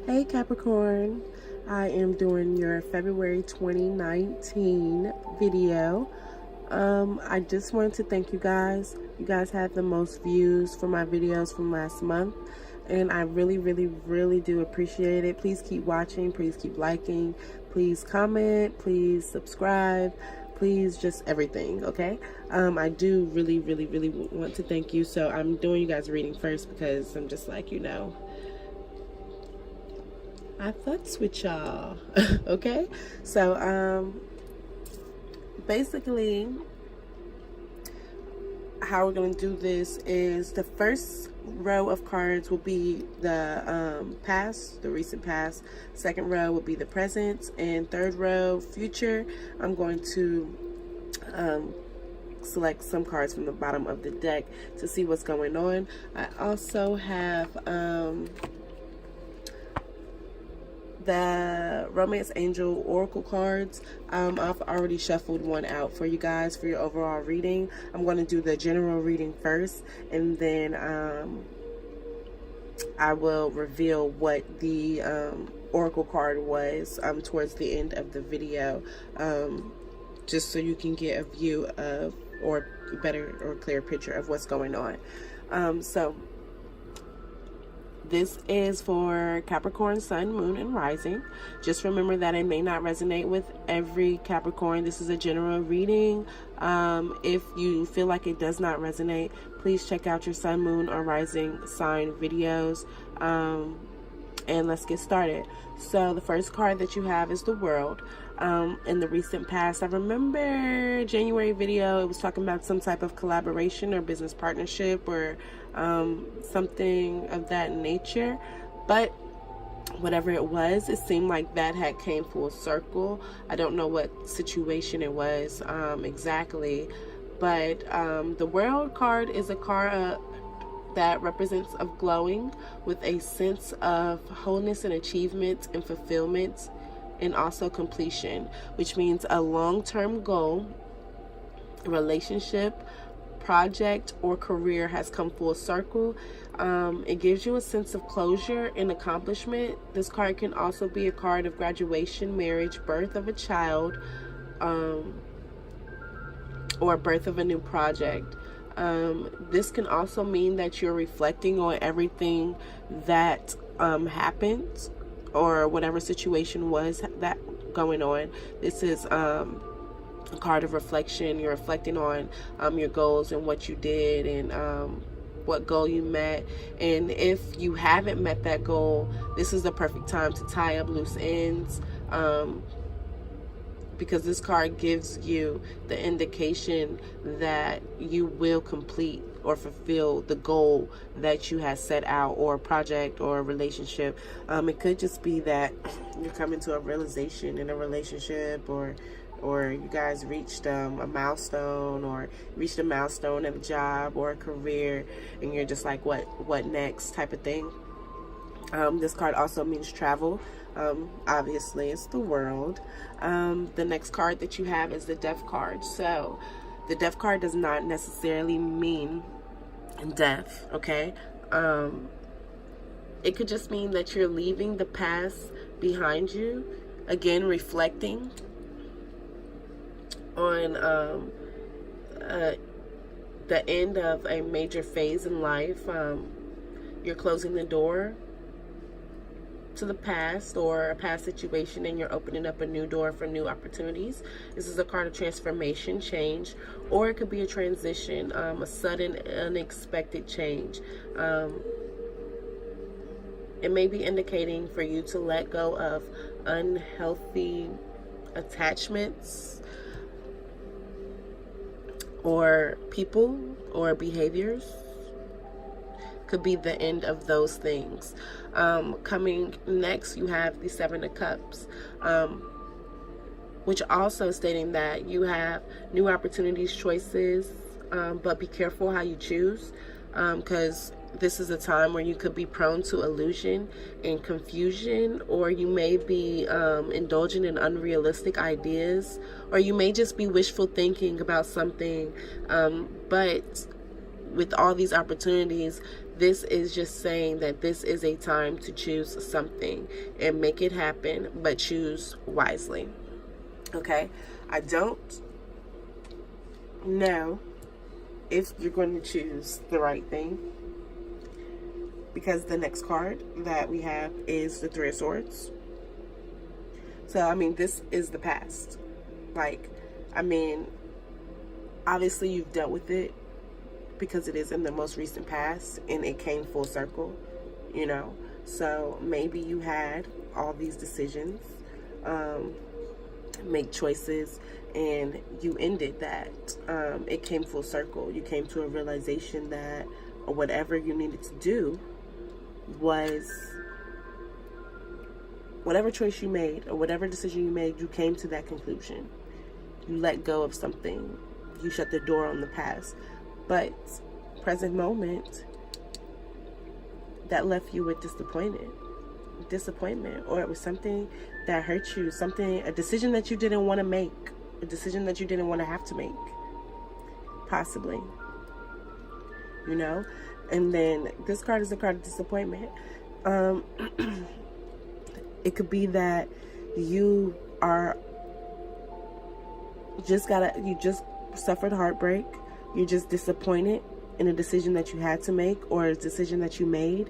Hey Capricorn, I am doing your February 2019 video. I just wanted to thank you guys. You guys had the most views for my videos from last month, and I really do appreciate it. Please keep watching, please keep liking, please comment, please subscribe, please just everything, okay? I do really want to thank you. So I'm doing you guys reading first because I'm just like, I fucks with y'all. Okay, so basically how we're gonna do this is the first row of cards will be the past, the recent past. Second row will be the present, and third row future. I'm going to select some cards from the bottom of the deck to see what's going on. I also have the Romance Angel Oracle cards. I've already shuffled one out for you guys for your overall reading. I'm going to do the general reading first, and then I will reveal what the Oracle card was towards the end of the video, just so you can get a view of, or better or clear picture of what's going on. So this is for Capricorn, Sun, Moon, and Rising. Just remember that it may not resonate with every Capricorn. This is a general reading. If you feel like it does not resonate, please check out your Sun, Moon, or Rising sign videos. And let's get started. So the first card that you have is the World. In the recent past, I remember January video, it was talking about some type of collaboration or business partnership or something of that nature, but whatever it was, it seemed like that had came full circle. I don't know what situation it was exactly, but the World card is a card that represents of glowing with a sense of wholeness and achievement and fulfillment, and also completion, which means a long-term goal, relationship, project, or career has come full circle. It gives you a sense of closure and accomplishment. This card can also be a card of graduation, marriage, birth of a child, or birth of a new project. This can also mean that you're reflecting on everything that happened, or whatever situation was that going on. This is a card of reflection. You're reflecting on your goals and what you did, and what goal you met. And if you haven't met that goal, this is the perfect time to tie up loose ends, because this card gives you the indication that you will complete or fulfill the goal that you have set out, or a project or a relationship. It could just be that you're coming to a realization in a relationship, or you guys reached a milestone, or reached a milestone at a job or a career, and you're just like, what next type of thing. This card also means travel. Obviously it's the World. The next card that you have is the Death card. So the Death card does not necessarily mean death, okay? It could just mean that you're leaving the past behind you, again reflecting on the end of a major phase in life. You're closing the door to the past or a past situation, and you're opening up a new door for new opportunities. This is a card of transformation, change, or it could be a transition, a sudden unexpected change. It may be indicating for you to let go of unhealthy attachments or people or behaviors. Could be the end of those things. Coming next, you have the Seven of Cups, which also stating that you have new opportunities, choices, but be careful how you choose, because this is a time where you could be prone to illusion and confusion, or you may be indulging in unrealistic ideas, or you may just be wishful thinking about something, but with all these opportunities, This is just saying that this is a time to choose something and make it happen, but choose wisely. Okay? I don't know if you're going to choose the right thing, because the next card that we have is the Three of Swords. So, I mean, this is the past. Like, I mean, obviously you've dealt with it because it is in the most recent past and it came full circle, you know. So maybe you had all these decisions, make choices, and you ended that. It came full circle. You came to a realization that whatever you needed to do was, whatever choice you made or whatever decision you made, you came to that conclusion. You let go of something. You shut the door on the past. But present moment, that left you with disappointment, or it was something that hurt you, a decision that you didn't want to make, a decision that you didn't want to have to make, possibly, you know. And then this card is a card of disappointment. It could be that you just suffered heartbreak. You're just disappointed in a decision that you had to make or a decision that you made.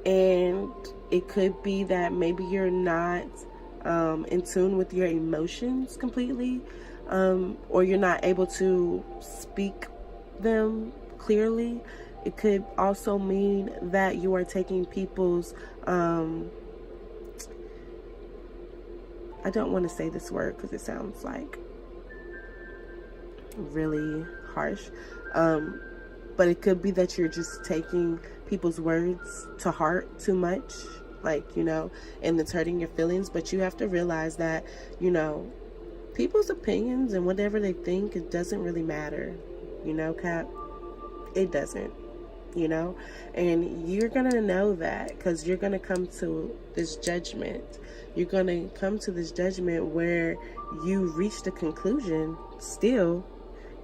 And it could be that maybe you're not in tune with your emotions completely, or you're not able to speak them clearly. It could also mean that you are taking people's, I don't want to say this word because it sounds like really harsh, but it could be that you're just taking people's words to heart too much, like, you know, and it's hurting your feelings. But you have to realize that, you know, people's opinions and whatever they think, it doesn't really matter, you know, Cap. It doesn't, you know. And you're gonna know that because you're gonna come to this judgment. You're gonna come to this judgment where you reach the conclusion,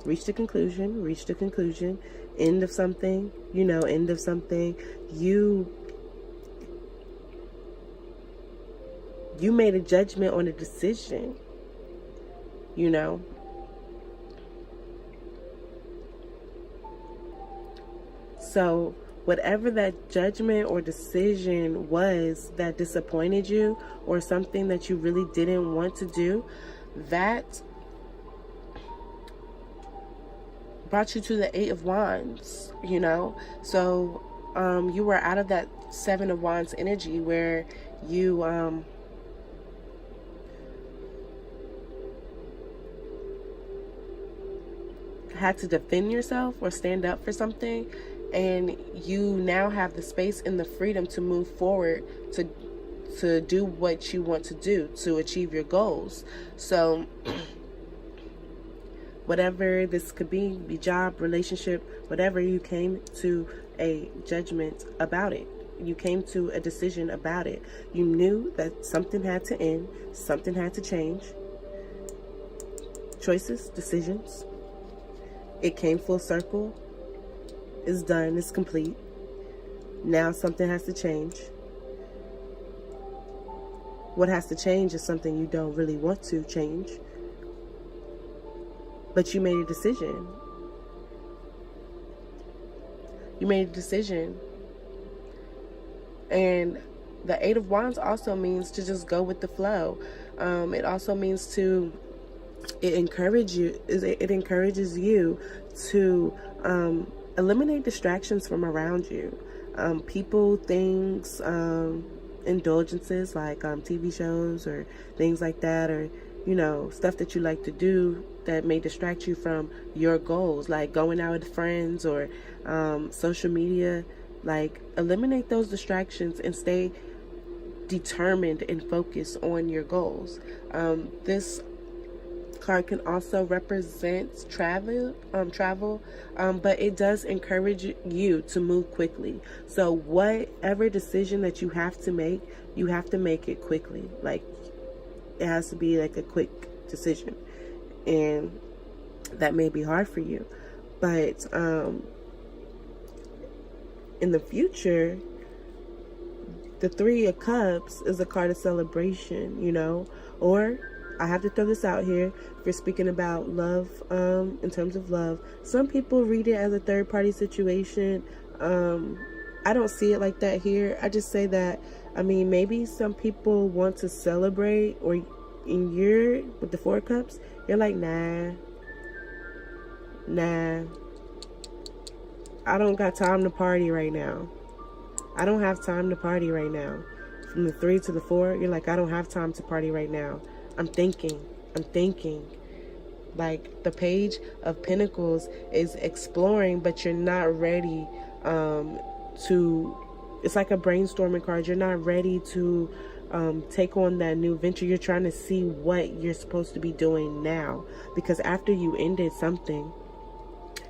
reach the conclusion, end of something, you know, end of something. You made a judgment on a decision, you know. So whatever that judgment or decision was that disappointed you, or something that you really didn't want to do, that brought you to the Eight of Wands, you know. So you were out of that Seven of Wands energy where you had to defend yourself or stand up for something, and you now have the space and the freedom to move forward, to do what you want to do, to achieve your goals. So whatever this could be job, relationship, whatever, you came to a judgment about it. You came to a decision about it. You knew that something had to end, something had to change. Choices, decisions. It came full circle. It's done, it's complete. Now something has to change. What has to change is something you don't really want to change. But you made a decision. You made a decision. And the Eight of Wands also means to just go with the flow. It also means it encourages you to eliminate distractions from around you. People, things, indulgences like TV shows or things like that, or, you know, stuff that you like to do that may distract you from your goals, like going out with friends or social media. Like, eliminate those distractions and stay determined and focused on your goals. This card can also represent travel, but it does encourage you to move quickly. So whatever decision that you have to make it quickly. Like, it has to be like a quick decision, and that may be hard for you, but in the future, the Three of Cups is a card of celebration, you know. Or I have to throw this out here, if you're speaking about love, in terms of love, some people read it as a third party situation. I don't see it like that here. I just say that, I mean, maybe some people want to celebrate, or in your, with the Four of Cups, you're like, nah, I don't got time to party right now. I don't have time to party right now. From the 3 to the 4, you're like, I don't have time to party right now. I'm thinking. Like, the Page of Pentacles is exploring, but you're not ready to, it's like a brainstorming card. You're not ready to take on that new venture. You're trying to see what you're supposed to be doing now. Because after you ended something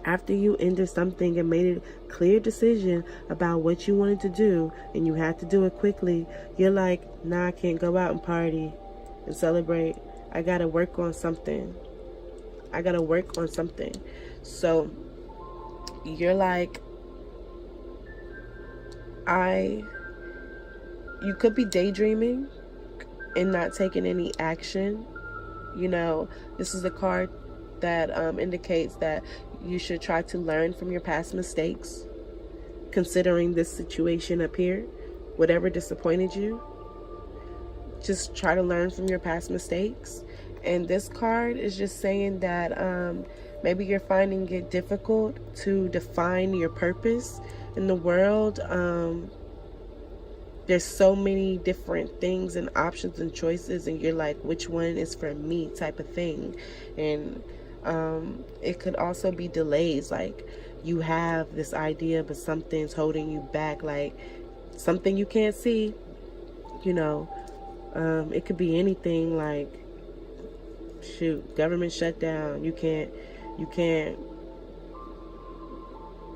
and made a clear decision about what you wanted to do, and you had to do it quickly, you're like, nah, I can't go out and party and celebrate. I gotta work on something. So you're like, you could be daydreaming and not taking any action. You know, this is a card that indicates that you should try to learn from your past mistakes, considering this situation up here, whatever disappointed you. Just try to learn from your past mistakes. And this card is just saying that maybe you're finding it difficult to define your purpose in the world. There's so many different things and options and choices, and you're like, which one is for me, type of thing. And it could also be delays, like you have this idea but something's holding you back, like something you can't see, you know. It could be anything, like, shoot, government shutdown. You can't,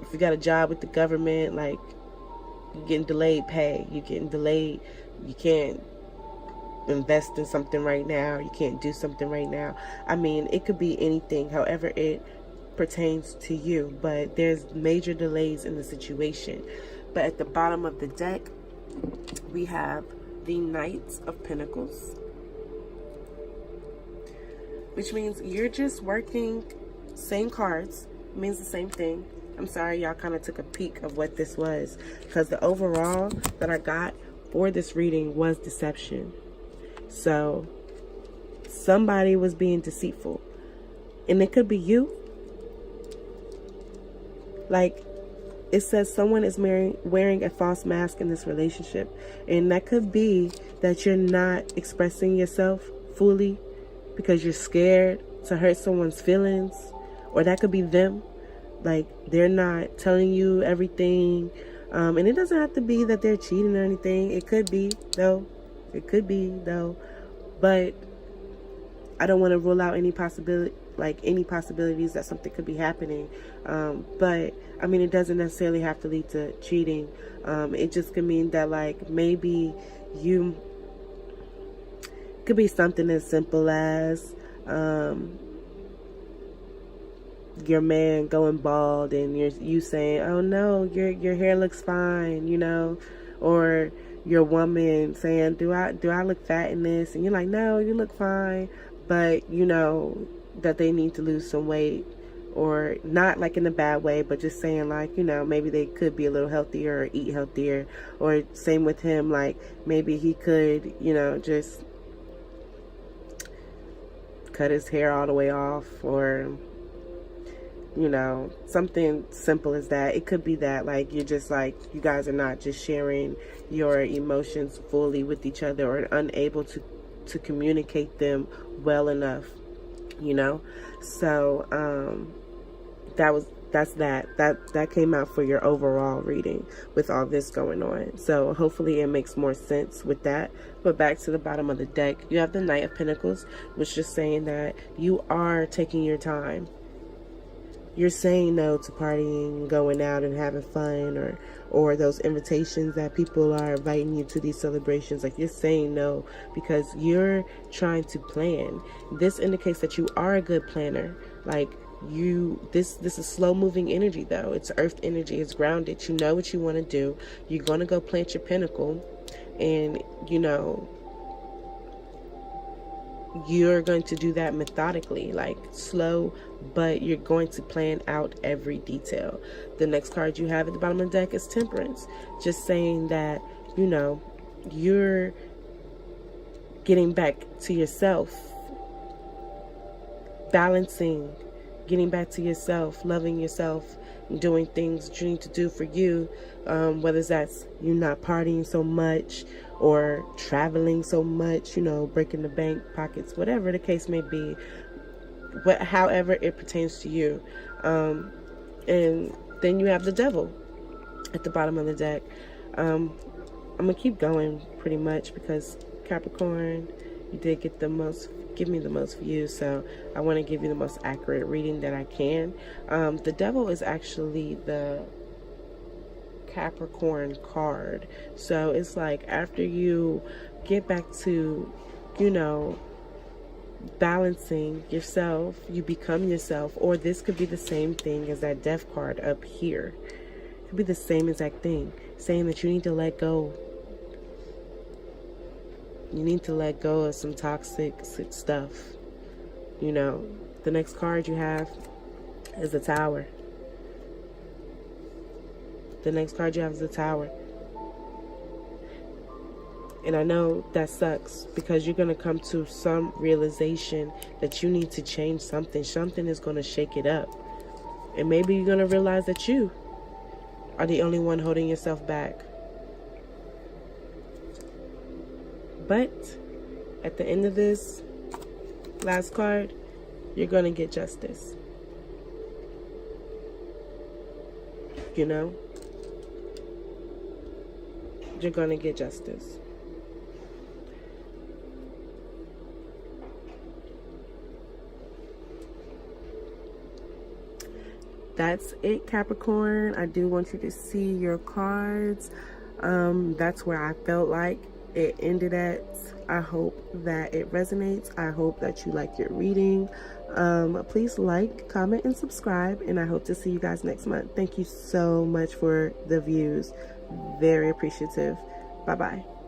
if you got a job with the government, like, you're getting delayed pay, you can't invest in something right now, you can't do something right now. I mean, it could be anything, however it pertains to you, but there's major delays in the situation. But at the bottom of the deck, we have the Knight of Pentacles, which means you're just working, same cards, means the same thing. I'm sorry, y'all kind of took a peek of what this was, because the overall that I got for this reading was deception. So somebody was being deceitful, and it could be you. Like, it says someone is wearing a false mask in this relationship, and that could be that you're not expressing yourself fully because you're scared to hurt someone's feelings, or that could be them. Like, they're not telling you everything, and it doesn't have to be that they're cheating or anything. It could be though, but I don't want to rule out any possibilities that something could be happening. But I mean, it doesn't necessarily have to lead to cheating. It just could mean that, like, maybe you could be something as simple as your man going bald, and you saying, oh no, your hair looks fine, you know, or your woman saying, do I look fat in this? And you're like, no, you look fine, but you know that they need to lose some weight, or not like in a bad way, but just saying, like, you know, maybe they could be a little healthier or eat healthier. Or same with him, like maybe he could, you know, just cut his hair all the way off, or, you know, something simple as that. It could be that, like, you're just like, you guys are not just sharing your emotions fully with each other, or unable to communicate them well enough, you know. So that came out for your overall reading with all this going on. So hopefully it makes more sense with that. But back to the bottom of the deck, you have the Knight of Pentacles, which is saying that you are taking your time. You're saying no to partying, going out and having fun, or those invitations that people are inviting you to, these celebrations. Like, you're saying no because you're trying to plan. This indicates that you are a good planner. Like, This is slow moving energy, though. It's earth energy. It's grounded. You know what you want to do. You're going to go plant your pinnacle, and you're going to do that methodically, like slow, but you're going to plan out every detail. The next card you have at the bottom of the deck is Temperance, just saying that you're getting back to yourself, balancing, getting back to yourself, loving yourself, doing things that you need to do for you, whether that's you not partying so much or traveling so much, breaking the bank pockets, whatever the case may be, however it pertains to you. And then you have the Devil at the bottom of the deck. I'm gonna keep going pretty much because Capricorn, you did give me the most views, so I want to give you the most accurate reading that I can. The Devil is actually the Capricorn card, so it's like after you get back to balancing yourself, you become yourself, or this could be the same thing as that Death card up here. It could be the same exact thing, saying that you need to let go. You need to let go of some toxic stuff. The next card you have is the Tower. The next card you have is the Tower. And I know that sucks because you're going to come to some realization that you need to change something. Something is going to shake it up. And maybe you're going to realize that you are the only one holding yourself back. But at the end of this last card, you're going to get justice. You're going to get justice. That's it, Capricorn. I do want you to see your cards. That's where I felt like it ended at. I hope that it resonates. I hope that you like your reading. Please like, comment, and subscribe, and I hope to see you guys next month. Thank you so much for the views. Very appreciative. Bye-bye.